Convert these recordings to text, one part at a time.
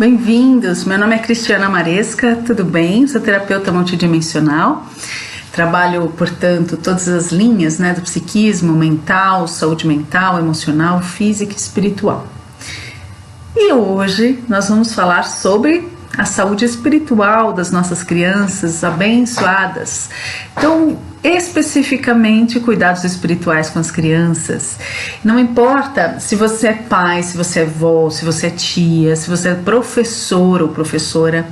Bem-vindos! Meu nome é Cristiana Maresca, tudo bem? Sou terapeuta multidimensional. Trabalho, portanto, todas as linhas do psiquismo, mental, saúde mental, emocional, física e espiritual. E hoje nós vamos falar sobre a saúde espiritual das nossas crianças abençoadas. Então, especificamente cuidados espirituais com as crianças. Não importa se você é pai, se você é avó, se você é tia, se você é professor ou professora.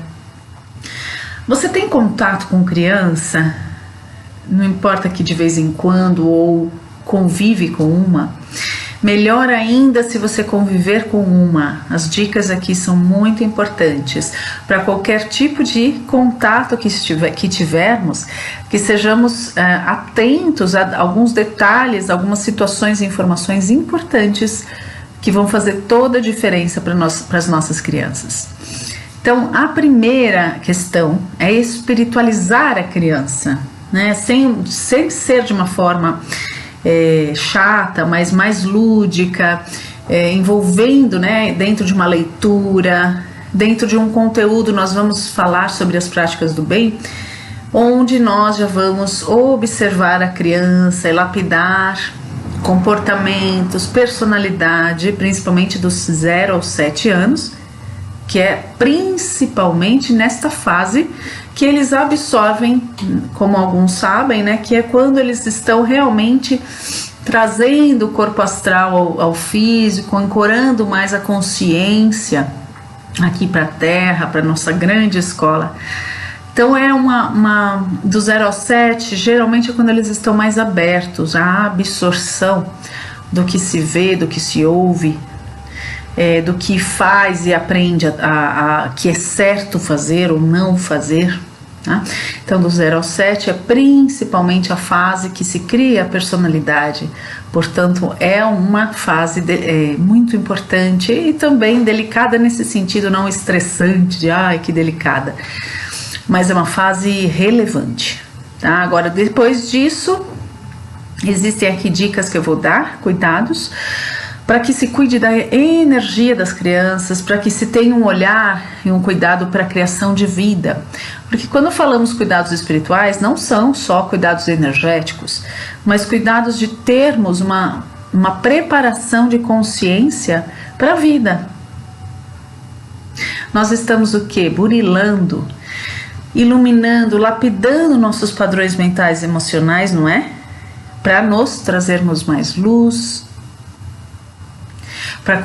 Você tem contato com criança, não importa que de vez em quando ou convive com uma. Melhor ainda se você conviver com uma. As dicas aqui são muito importantes para qualquer tipo de contato que tivermos, que sejamos atentos a alguns detalhes, algumas situações e informações importantes que vão fazer toda a diferença para as nossas crianças. Então, a primeira questão é espiritualizar a criança, sem ser de uma forma chata, mas mais lúdica, envolvendo dentro de uma leitura, dentro de um conteúdo. Nós vamos falar sobre as práticas do bem, onde nós já vamos observar a criança e lapidar comportamentos, personalidade, principalmente dos 0 aos 7 anos, que é principalmente nesta fase que eles absorvem, como alguns sabem, que é quando eles estão realmente trazendo o corpo astral ao físico, ancorando mais a consciência aqui para a Terra, para a nossa grande escola. Então do 0 ao 7, geralmente é quando eles estão mais abertos à absorção do que se vê, do que se ouve, do que faz e aprende que é certo fazer ou não fazer. Então, do 0 ao 7 é principalmente a fase que se cria a personalidade. Portanto, é uma fase muito importante e também delicada nesse sentido, não estressante de ai que delicada, mas é uma fase relevante. Agora, depois disso, existem aqui dicas que eu vou dar, cuidados, para que se cuide da energia das crianças, para que se tenha um olhar e um cuidado para a criação de vida. Porque quando falamos cuidados espirituais, não são só cuidados energéticos, mas cuidados de termos uma preparação de consciência para a vida. Nós estamos o quê? Burilando, iluminando, lapidando nossos padrões mentais e emocionais, não é? Para nos trazermos mais luz, para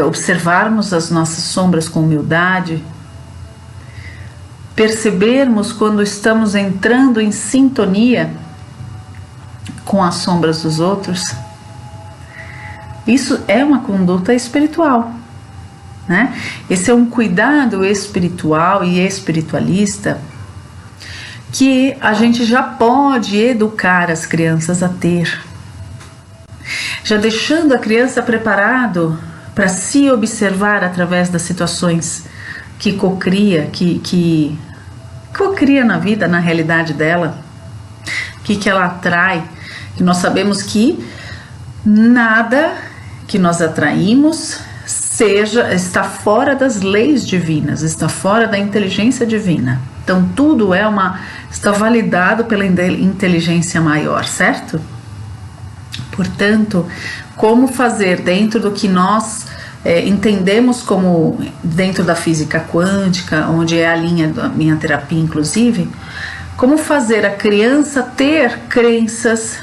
observarmos as nossas sombras com humildade, percebermos quando estamos entrando em sintonia com as sombras dos outros. Isso é uma conduta espiritual, Esse é um cuidado espiritual e espiritualista que a gente já pode educar as crianças a ter, já deixando a criança preparado para se observar através das situações que cocria, que cocria na vida, na realidade dela, que ela atrai. E nós sabemos que nada que nós atraímos está fora das leis divinas, está fora da inteligência divina. Então tudo está validado pela inteligência maior, certo? Portanto, como fazer dentro do que nós entendemos como dentro da física quântica, onde é a linha da minha terapia inclusive, como fazer a criança ter crenças,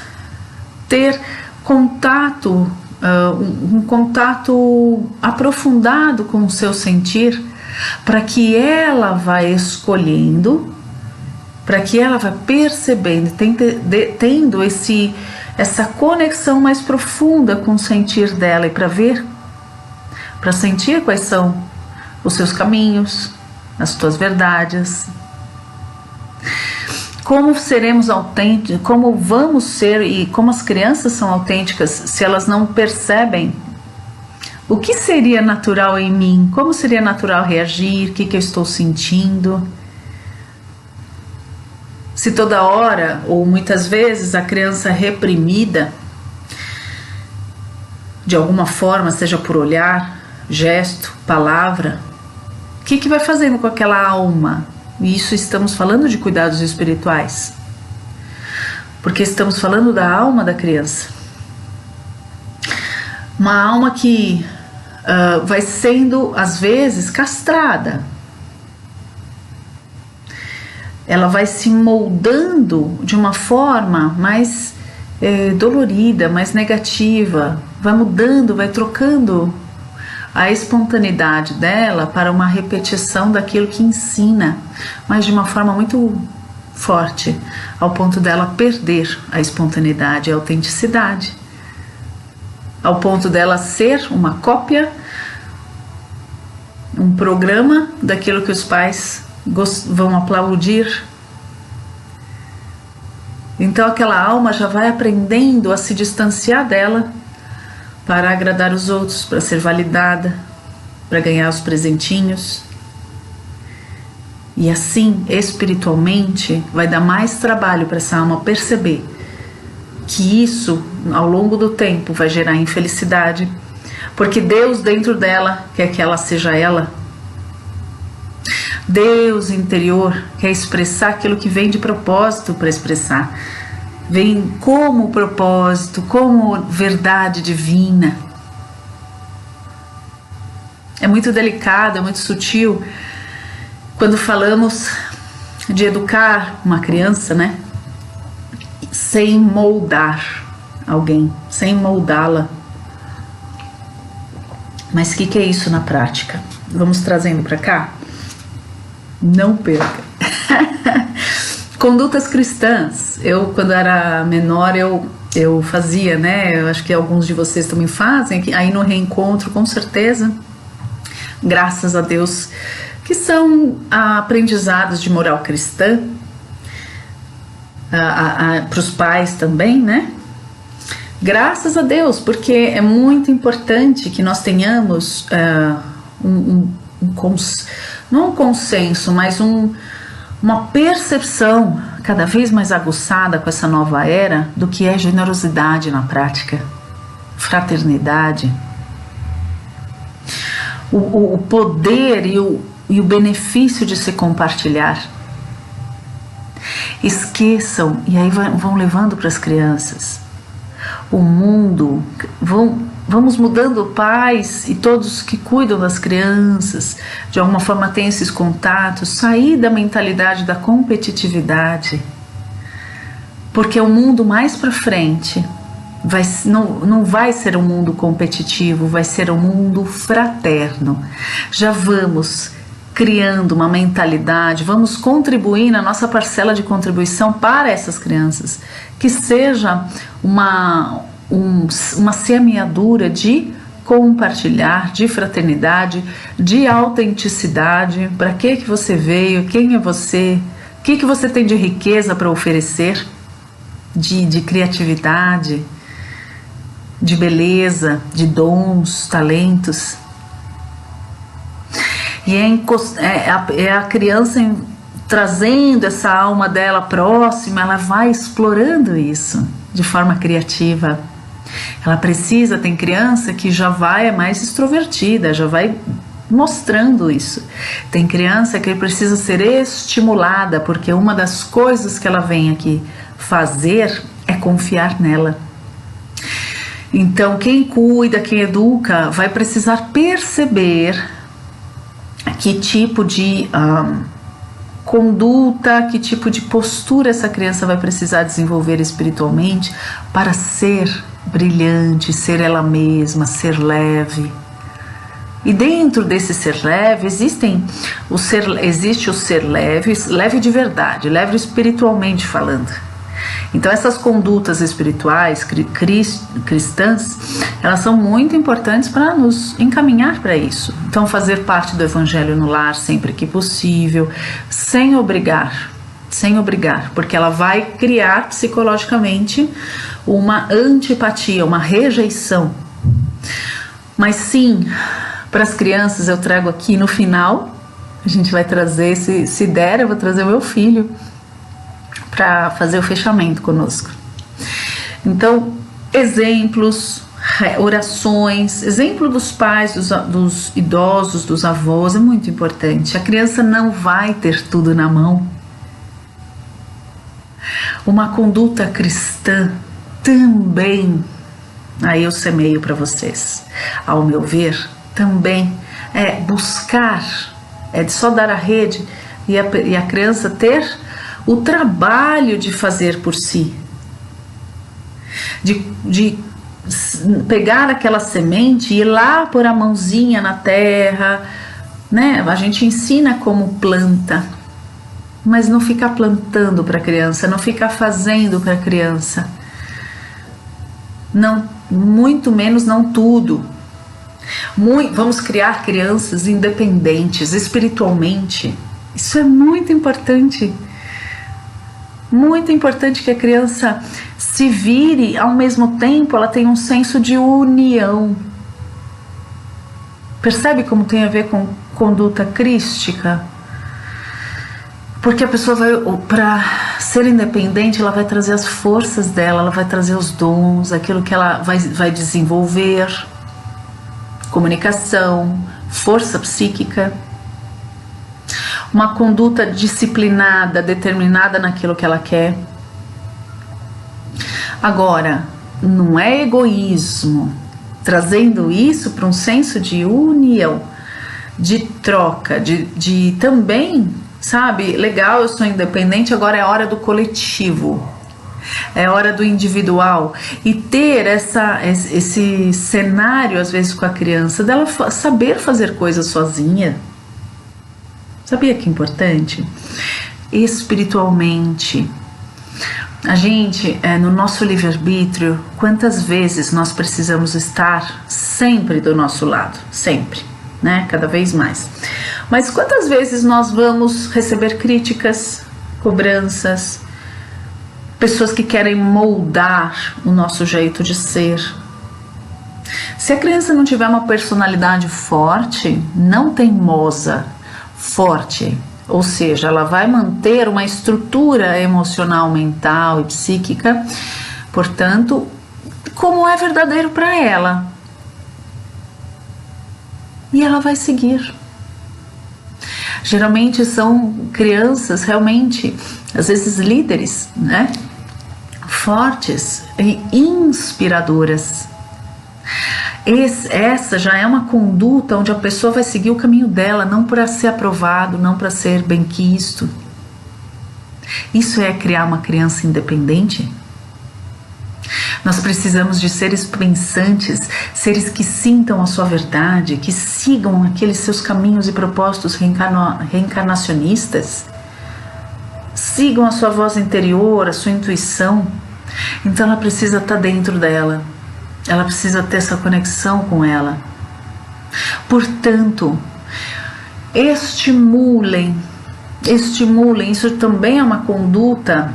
ter contato, um contato aprofundado com o seu sentir, para que ela vá escolhendo, para que ela vá percebendo, tendo essa conexão mais profunda com o sentir dela e para sentir quais são os seus caminhos, as tuas verdades. Como seremos autênticos, como vamos ser e como as crianças são autênticas se elas não percebem o que seria natural em mim, como seria natural reagir, o que eu estou sentindo. Se toda hora ou muitas vezes a criança reprimida de alguma forma, seja por olhar, gesto, palavra, que vai fazendo com aquela alma? E isso estamos falando de cuidados espirituais, porque estamos falando da alma da criança. Uma alma que vai sendo, às vezes, castrada. Ela vai se moldando de uma forma mais dolorida, mais negativa, vai mudando, vai trocando a espontaneidade dela para uma repetição daquilo que ensina, mas de uma forma muito forte, ao ponto dela perder a espontaneidade, a autenticidade, ao ponto dela ser uma cópia, um programa daquilo que os pais vão aplaudir. Então aquela alma já vai aprendendo a se distanciar dela para agradar os outros, para ser validada, para ganhar os presentinhos. E assim, espiritualmente, vai dar mais trabalho para essa alma perceber que isso, ao longo do tempo, vai gerar infelicidade, porque Deus dentro dela quer que ela seja ela. Deus interior quer expressar aquilo que vem de propósito para expressar. Vem como propósito, como verdade divina. É muito delicado, é muito sutil quando falamos de educar uma criança, né? Sem moldar alguém, sem moldá-la. Mas o que é isso na prática? Vamos trazendo para cá? Não perca. Condutas cristãs. Eu, quando era menor, eu fazia, né? Eu acho que alguns de vocês também fazem. Aí no reencontro, com certeza, graças a Deus, que são aprendizados de moral cristã, para os pais também, né? Graças a Deus, porque é muito importante que nós tenhamos não um consenso, mas uma percepção cada vez mais aguçada com essa nova era do que é generosidade na prática, fraternidade, o poder e o benefício de se compartilhar. Esqueçam, e aí vão levando para as crianças. O mundo, vamos mudando, pais e todos que cuidam das crianças, de alguma forma têm esses contatos, sair da mentalidade da competitividade, porque o mundo mais para frente não vai ser um mundo competitivo, vai ser um mundo fraterno. Já vamos criando uma mentalidade, vamos contribuir na nossa parcela de contribuição para essas crianças, que seja uma semeadura de compartilhar, de fraternidade, de autenticidade. Para que você veio? Quem é você? O que você tem de riqueza para oferecer? De criatividade, de beleza, de dons, talentos. E é a criança trazendo essa alma dela próxima, ela vai explorando isso de forma criativa. Ela precisa, tem criança que já é mais extrovertida, já vai mostrando isso. Tem criança que precisa ser estimulada, porque uma das coisas que ela vem aqui fazer é confiar nela. Então, quem cuida, quem educa, vai precisar perceber que tipo de conduta, que tipo de postura essa criança vai precisar desenvolver espiritualmente para ser brilhante, ser ela mesma, ser leve. E dentro desse ser leve existe o ser leve, leve de verdade, leve espiritualmente falando. Então essas condutas espirituais cristãs, elas são muito importantes para nos encaminhar para isso. Então fazer parte do evangelho no lar sempre que possível, sem obrigar, porque ela vai criar psicologicamente uma antipatia, uma rejeição. Mas sim, para as crianças eu trago aqui no final, a gente vai trazer, se der, eu vou trazer o meu filho para fazer o fechamento conosco. Então, exemplos orações, exemplo dos pais, dos idosos, dos avós, é muito importante. A criança não vai ter tudo na mão. Uma conduta cristã também, aí eu semeio para vocês, ao meu ver, também é buscar, é de só dar a rede e a criança ter o trabalho de fazer por si, de pegar aquela semente e ir lá pôr a mãozinha na terra, né? A gente ensina como planta, mas não ficar plantando para a criança, não ficar fazendo para a criança, não, muito menos não tudo. Vamos criar crianças independentes espiritualmente. Isso é muito importante. Muito importante que a criança se vire, ao mesmo tempo ela tem um senso de união. Percebe como tem a ver com conduta crística? Porque a pessoa vai, para ser independente, ela vai trazer as forças dela, ela vai trazer os dons, aquilo que ela vai desenvolver, comunicação, força psíquica. Uma conduta disciplinada, determinada naquilo que ela quer. Agora, não é egoísmo, trazendo isso para um senso de união, de troca, de também, sabe, legal, eu sou independente, agora é a hora do coletivo, é hora do individual, e ter esse cenário, às vezes, com a criança, dela saber fazer coisas sozinha. Sabia que é importante? Espiritualmente, a gente, no nosso livre-arbítrio, quantas vezes nós precisamos estar sempre do nosso lado? Sempre, né? Cada vez mais. Mas quantas vezes nós vamos receber críticas, cobranças, pessoas que querem moldar o nosso jeito de ser? Se a criança não tiver uma personalidade forte, não teimosa, forte, ou seja, ela vai manter uma estrutura emocional, mental e psíquica, portanto, como é verdadeiro para ela, e ela vai seguir. Geralmente são crianças realmente, às vezes líderes, né? Fortes e inspiradoras. Essa já é uma conduta onde a pessoa vai seguir o caminho dela, não para ser aprovado, não para ser benquisto. Isso é criar uma criança independente? Nós precisamos de seres pensantes, seres que sintam a sua verdade, que sigam aqueles seus caminhos e propósitos reencarnacionistas, sigam a sua voz interior, a sua intuição. Então ela precisa estar dentro dela. Ela precisa ter essa conexão com ela. Portanto, estimulem. Isso também é uma conduta,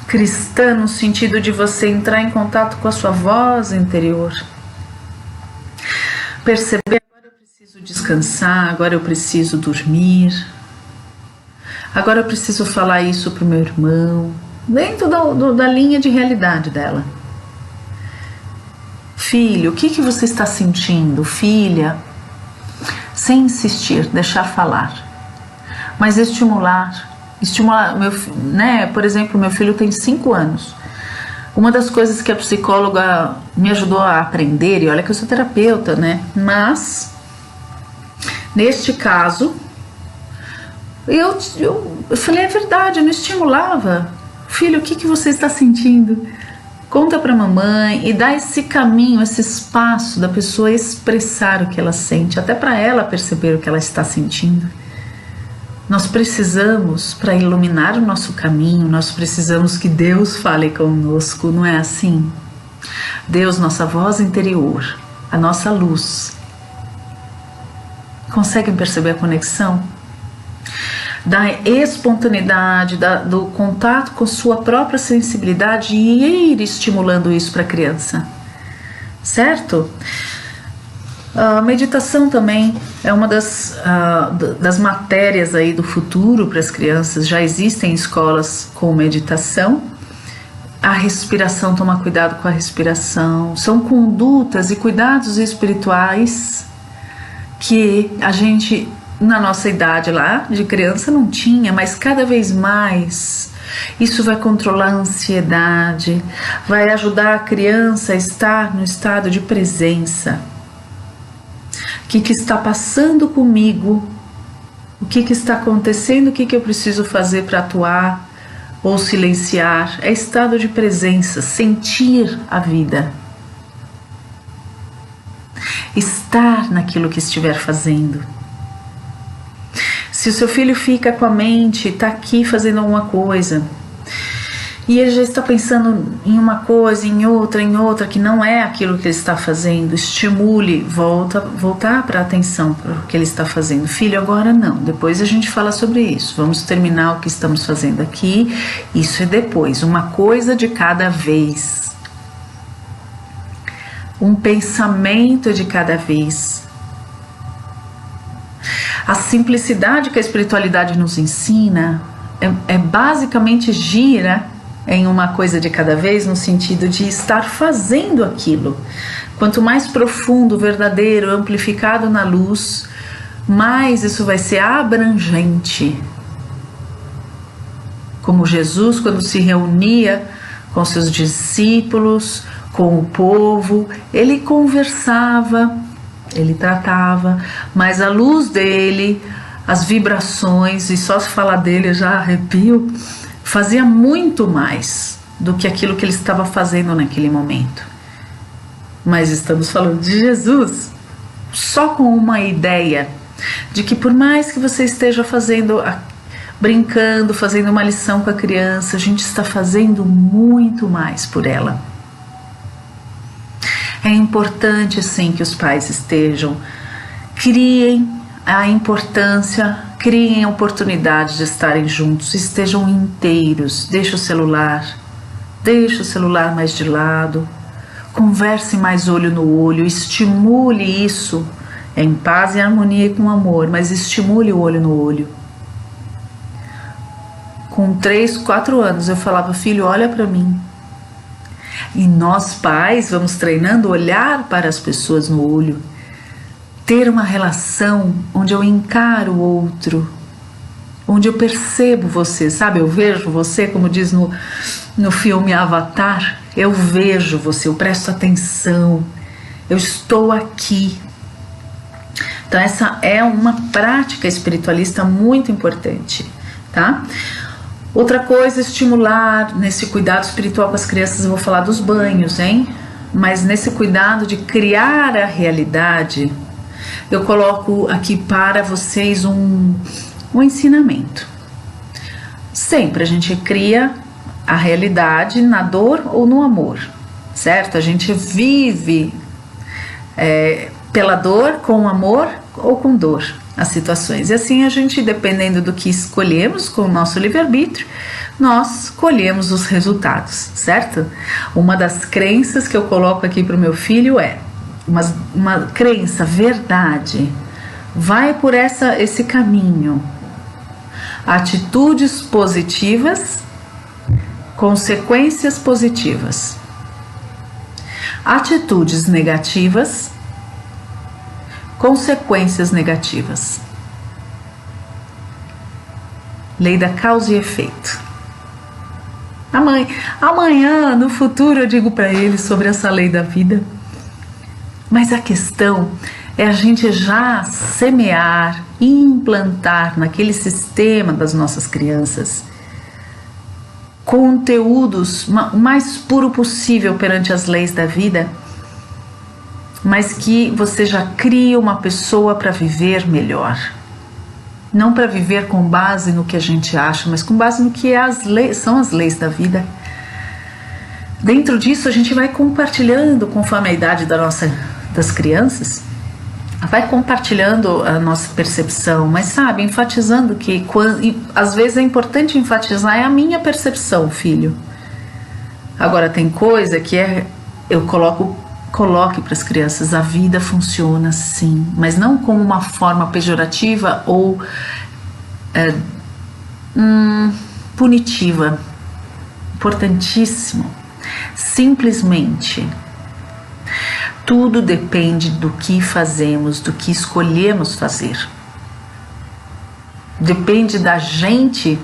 cristã, no sentido de você entrar em contato com a sua voz interior. Perceber, agora eu preciso descansar, agora eu preciso dormir, agora eu preciso falar isso para o meu irmão, dentro da linha de realidade dela. Filho, o que você está sentindo? Filha, sem insistir, deixar falar, mas estimular, por exemplo, meu filho tem 5 anos. Uma das coisas que a psicóloga me ajudou a aprender, e olha que eu sou terapeuta, né? Mas, neste caso, eu falei, é verdade, eu não estimulava. Filho, o que você está sentindo? Conta para a mamãe, e dá esse caminho, esse espaço da pessoa expressar o que ela sente, até para ela perceber o que ela está sentindo. Nós precisamos, para iluminar o nosso caminho, nós precisamos que Deus fale conosco, não é assim? Deus, nossa voz interior, a nossa luz. Conseguem perceber a conexão? Da espontaneidade, do contato com sua própria sensibilidade e ir estimulando isso para a criança, certo? A meditação também é uma das matérias aí do futuro para as crianças. Já existem escolas com meditação, A respiração, tomar cuidado com a respiração. São condutas e cuidados espirituais que a gente, na nossa idade lá, de criança, não tinha, mas cada vez mais isso vai controlar a ansiedade, vai ajudar a criança a estar no estado de presença. O que está passando comigo? O que está acontecendo? O que eu preciso fazer para atuar ou silenciar? É estado de presença, sentir a vida. Estar naquilo que estiver fazendo. Se o seu filho fica com a mente, está aqui fazendo alguma coisa, e ele já está pensando em uma coisa, em outra, que não é aquilo que ele está fazendo, estimule, voltar para a atenção para o que ele está fazendo. Filho, agora não, depois a gente fala sobre isso, vamos terminar o que estamos fazendo aqui, isso é depois, uma coisa de cada vez, um pensamento de cada vez. A simplicidade que a espiritualidade nos ensina basicamente gira em uma coisa de cada vez, no sentido de estar fazendo aquilo. Quanto mais profundo, verdadeiro, amplificado na luz, mais isso vai ser abrangente. Como Jesus, quando se reunia com seus discípulos, com o povo, ele conversava, ele tratava, mas a luz dele, as vibrações, e só se falar dele eu já arrepio, fazia muito mais do que aquilo que ele estava fazendo naquele momento. Mas estamos falando de Jesus, só com uma ideia de que por mais que você esteja fazendo, brincando, fazendo uma lição com a criança, a gente está fazendo muito mais por ela. É importante sim que os pais estejam, criem a importância, criem a oportunidade de estarem juntos, estejam inteiros, deixe o celular mais de lado, converse mais olho no olho, estimule isso, em paz e harmonia e com amor, mas estimule o olho no olho. Com 3, 4 anos eu falava, filho, olha para mim. E nós pais vamos treinando olhar para as pessoas no olho, ter uma relação onde eu encaro o outro, onde eu percebo você, sabe? Eu vejo você, como diz no filme Avatar, eu vejo você, eu presto atenção, eu estou aqui. Então essa é uma prática espiritualista muito importante, tá? Outra coisa, estimular nesse cuidado espiritual com as crianças, eu vou falar dos banhos, hein? Mas nesse cuidado de criar a realidade, eu coloco aqui para vocês um ensinamento. Sempre a gente cria a realidade na dor ou no amor, certo? A gente vive pela dor, com amor ou com dor as situações. E assim a gente, dependendo do que escolhemos com o nosso livre-arbítrio, nós colhemos os resultados, certo? Uma das crenças que eu coloco aqui para o meu filho é uma crença, verdade, vai por esse caminho. Atitudes positivas, consequências positivas. Atitudes negativas, consequências negativas. Lei da causa e efeito. Amanhã, no futuro, eu digo para ele sobre essa lei da vida. Mas a questão é a gente já semear, implantar naquele sistema das nossas crianças conteúdos o mais puro possível perante as leis da vida, mas que você já cria uma pessoa para viver melhor. Não para viver com base no que a gente acha, mas com base no que são as leis da vida. Dentro disso a gente vai compartilhando conforme a idade das crianças, vai compartilhando a nossa percepção, mas sabe, enfatizando que às vezes é importante enfatizar é a minha percepção, filho. Agora tem coisa que eu coloque para as crianças, a vida funciona sim, mas não como uma forma pejorativa ou punitiva. importantíssimo. Simplesmente, tudo depende do que fazemos, do que escolhemos fazer. Depende da gente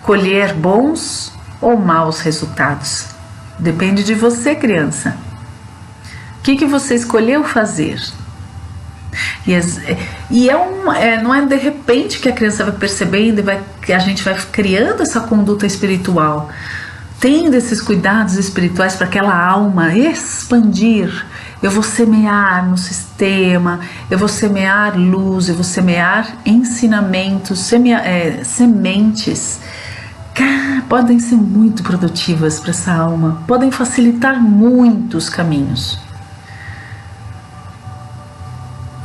colher bons ou maus resultados. Depende de você, criança. O que você escolheu fazer? Não é de repente que a criança vai percebendo que a gente vai criando essa conduta espiritual, tendo esses cuidados espirituais para aquela alma expandir. Eu vou semear no sistema, eu vou semear luz, eu vou semear ensinamentos, sementes. Podem ser muito produtivas para essa alma, podem facilitar muitos caminhos.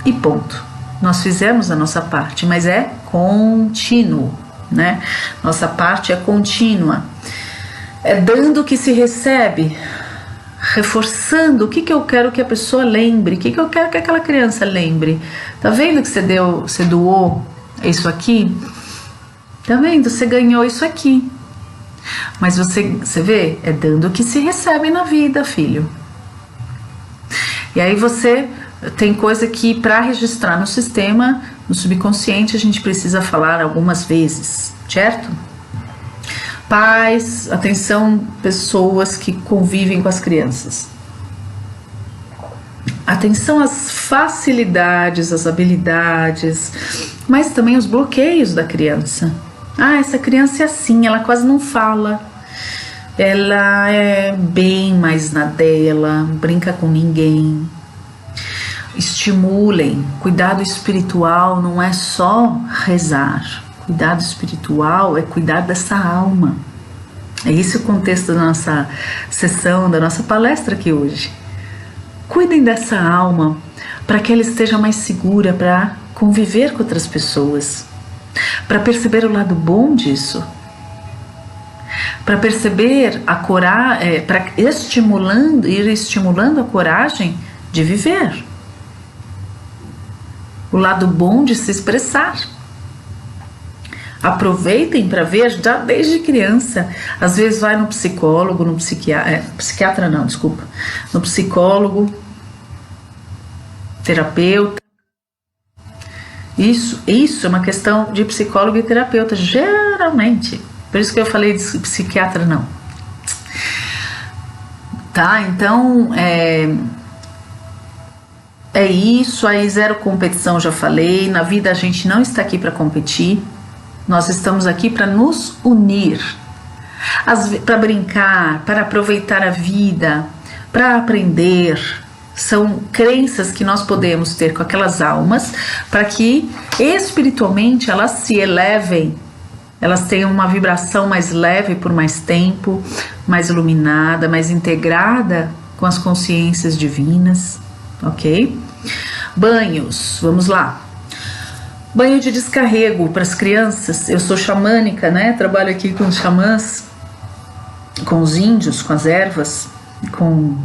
E ponto. Nós fizemos a nossa parte, mas é contínuo, né? Nossa parte é contínua. É dando que se recebe, reforçando o que eu quero que a pessoa lembre, o que eu quero que aquela criança lembre. Tá vendo que você doou isso aqui? Tá vendo? Você ganhou isso aqui. Mas você vê, é dando que se recebe na vida, filho. E aí você tem coisa que para registrar no sistema, no subconsciente, a gente precisa falar algumas vezes, certo? Pais, atenção, pessoas que convivem com as crianças. Atenção às facilidades, às habilidades, mas também os bloqueios da criança. Essa criança é assim, ela quase não fala, ela é bem mais na dela, brinca com ninguém. Estimulem. Cuidado espiritual não é só rezar. Cuidado espiritual é cuidar dessa alma. É esse o contexto da nossa sessão, da nossa palestra aqui hoje. Cuidem dessa alma para que ela esteja mais segura para conviver com outras pessoas, para perceber o lado bom disso, para perceber a coragem, para ir estimulando a coragem de viver, o lado bom de se expressar. Aproveitem para ver já desde criança. Às vezes vai no psicólogo, no psiquiatra não, desculpa, no psicólogo, terapeuta. Isso é uma questão de psicólogo e terapeuta, geralmente. Por isso que eu falei de psiquiatra não. Tá, então é isso aí, zero competição, já falei. Na vida a gente não está aqui para competir. Nós estamos aqui para nos unir, para brincar, para aproveitar a vida, para aprender. São crenças que nós podemos ter com aquelas almas para que espiritualmente elas se elevem, elas tenham uma vibração mais leve por mais tempo, mais iluminada, mais integrada com as consciências divinas, ok? Banhos, vamos lá. Banho de descarrego para as crianças. Eu sou xamânica, né? Trabalho aqui com os xamãs, com os índios, com as ervas, com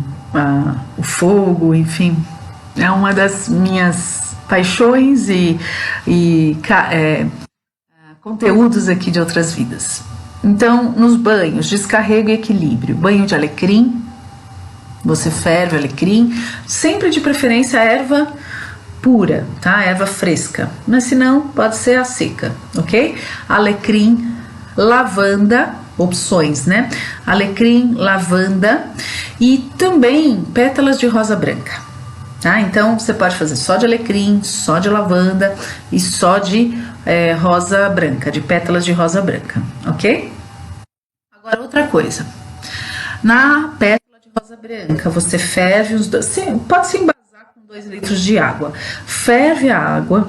o fogo, enfim. É uma das minhas paixões e conteúdos aqui de outras vidas. Então, nos banhos, descarrego e equilíbrio. Banho de alecrim, você ferve o alecrim, sempre de preferência a erva pura, tá? Erva fresca, mas se não, pode ser a seca, ok? Alecrim, lavanda, opções, né? Alecrim, lavanda e também pétalas de rosa branca, tá? Então, você pode fazer só de alecrim, só de lavanda e só de rosa branca, de pétalas de rosa branca, ok? Agora, outra coisa. Na pétala de rosa branca, você ferve os dois, pode se embasar 2 litros de água. Ferve a água,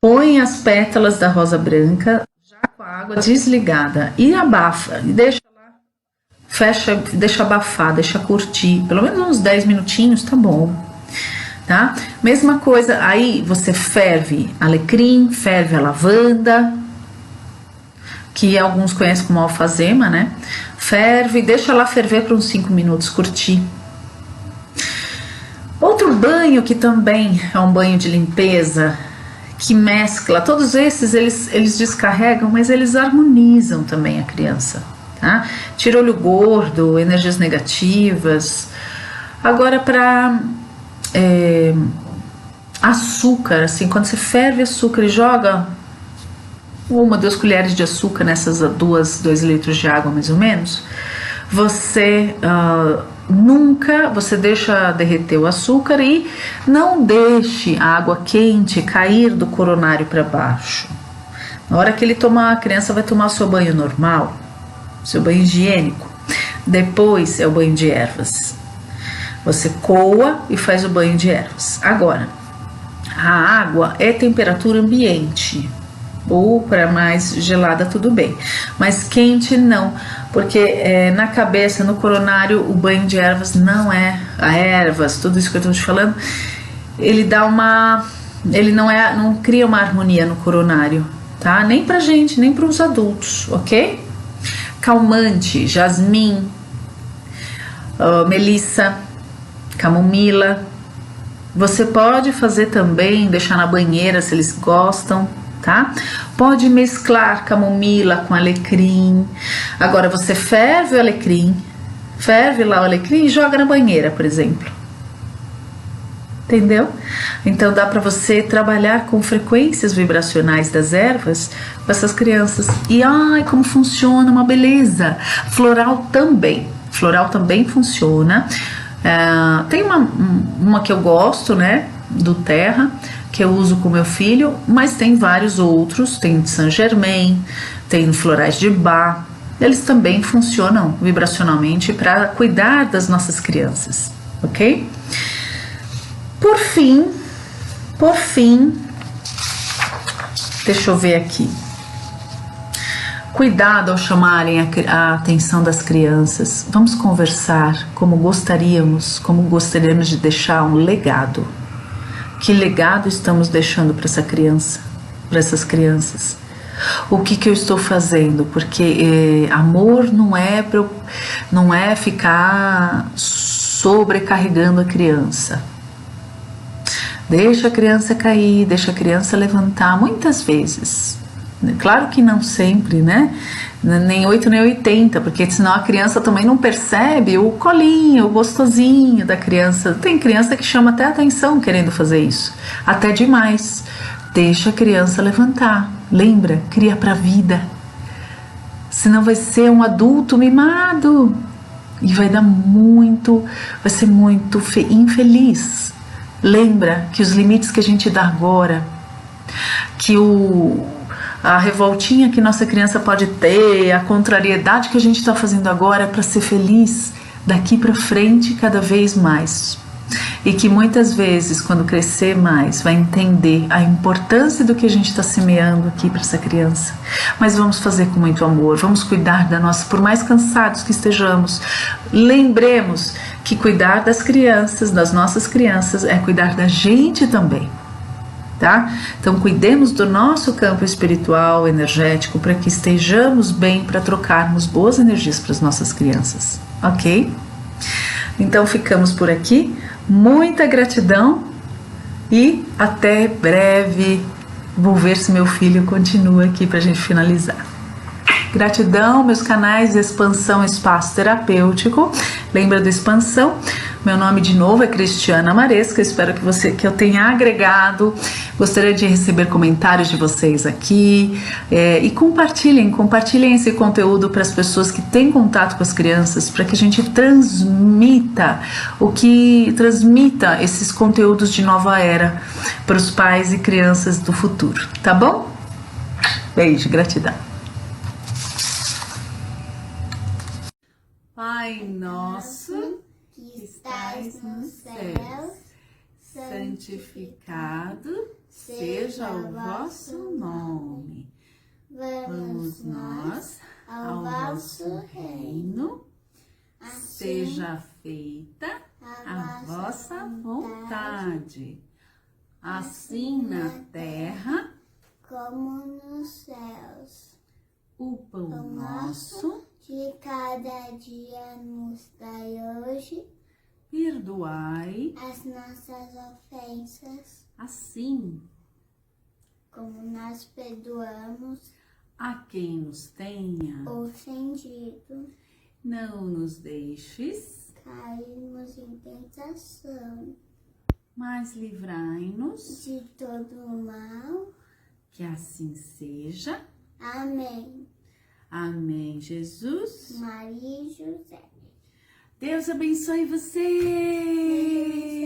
põe as pétalas da rosa branca já com a água desligada e abafa, e deixa lá, fecha, deixa abafar, deixa curtir, pelo menos uns 10 minutinhos, tá bom, tá? Mesma coisa, aí você ferve alecrim, ferve a lavanda, que alguns conhecem como alfazema, né? Ferve, deixa lá ferver por uns 5 minutos, curtir. Outro banho que também é um banho de limpeza, que mescla, todos esses eles descarregam, mas eles harmonizam também a criança, tá? Tira olho gordo, energias negativas. Agora para açúcar, assim, quando você ferve açúcar e joga 1, 2 colheres de açúcar nessas 2 litros de água mais ou menos, você você deixa derreter o açúcar e não deixe a água quente cair do coronário para baixo. Na hora que a criança vai tomar o seu banho normal, seu banho higiênico, depois é o banho de ervas. Você coa e faz o banho de ervas. Agora, a água é temperatura ambiente, ou para mais gelada tudo bem, mas quente não, porque na cabeça, no coronário, o banho de ervas não é a ervas, tudo isso que eu estou te falando, ele não cria uma harmonia no coronário, tá? Nem pra gente, nem para os adultos, ok? Calmante, jasmim, melissa, camomila. Você pode fazer também, deixar na banheira se eles gostam, tá? Pode mesclar camomila com alecrim. Agora você ferve lá o alecrim e joga na banheira, por exemplo. Entendeu? Então dá para você trabalhar com frequências vibracionais das ervas com essas crianças. E ai, como funciona, uma beleza. Floral também funciona. Tem uma que eu gosto, né, do terra, que eu uso com meu filho, mas tem vários outros, tem de Saint Germain, tem florais de Bach, eles também funcionam vibracionalmente para cuidar das nossas crianças, ok? Por fim, deixa eu ver aqui. Cuidado ao chamarem a atenção das crianças. Vamos conversar como gostaríamos de deixar um legado. Que legado estamos deixando para essas crianças? O que eu estou fazendo? Porque amor não é ficar sobrecarregando a criança. Deixa a criança cair, deixa a criança levantar, muitas vezes. Claro que não sempre, né? Nem 8 nem 80, porque senão a criança também não percebe o colinho, o gostosinho da criança. Tem criança que chama até atenção querendo fazer isso, até demais. Deixa a criança levantar. Lembra? Cria pra vida. Senão vai ser um adulto mimado e vai ser muito infeliz. Lembra que os limites que a gente dá agora, que a revoltinha que nossa criança pode ter, a contrariedade que a gente está fazendo agora é para ser feliz daqui para frente cada vez mais. E que muitas vezes, quando crescer mais, vai entender a importância do que a gente está semeando aqui para essa criança. Mas vamos fazer com muito amor, vamos cuidar da nossa, por mais cansados que estejamos, lembremos que cuidar das crianças, das nossas crianças, é cuidar da gente também. Tá? Então cuidemos do nosso campo espiritual, energético, para que estejamos bem, para trocarmos boas energias para as nossas crianças, ok? Então ficamos por aqui, muita gratidão e até breve. Vou ver se meu filho continua aqui para a gente finalizar. Gratidão, meus canais de Expansão Espaço Terapêutico. Lembra do Expansão? Meu nome de novo é Cristiana Maresca. Espero que eu tenha agregado. Gostaria de receber comentários de vocês aqui e compartilhem esse conteúdo para as pessoas que têm contato com as crianças, para que a gente transmita esses conteúdos de nova era para os pais e crianças do futuro, tá bom? Beijo, gratidão. Pai nosso que estais nos céus, santificado seja o vosso nome. Vamos nós ao vosso reino, seja feita a vossa vontade, assim na terra como nos céus. O pão nosso de cada dia nos dai hoje. Perdoai as nossas ofensas, assim como nós perdoamos a quem nos tenha, ofendido, não nos deixes, cairmos em tentação, mas livrai-nos, de todo o mal. que assim seja. Amém. Amém, Jesus. Maria e José. Deus abençoe você.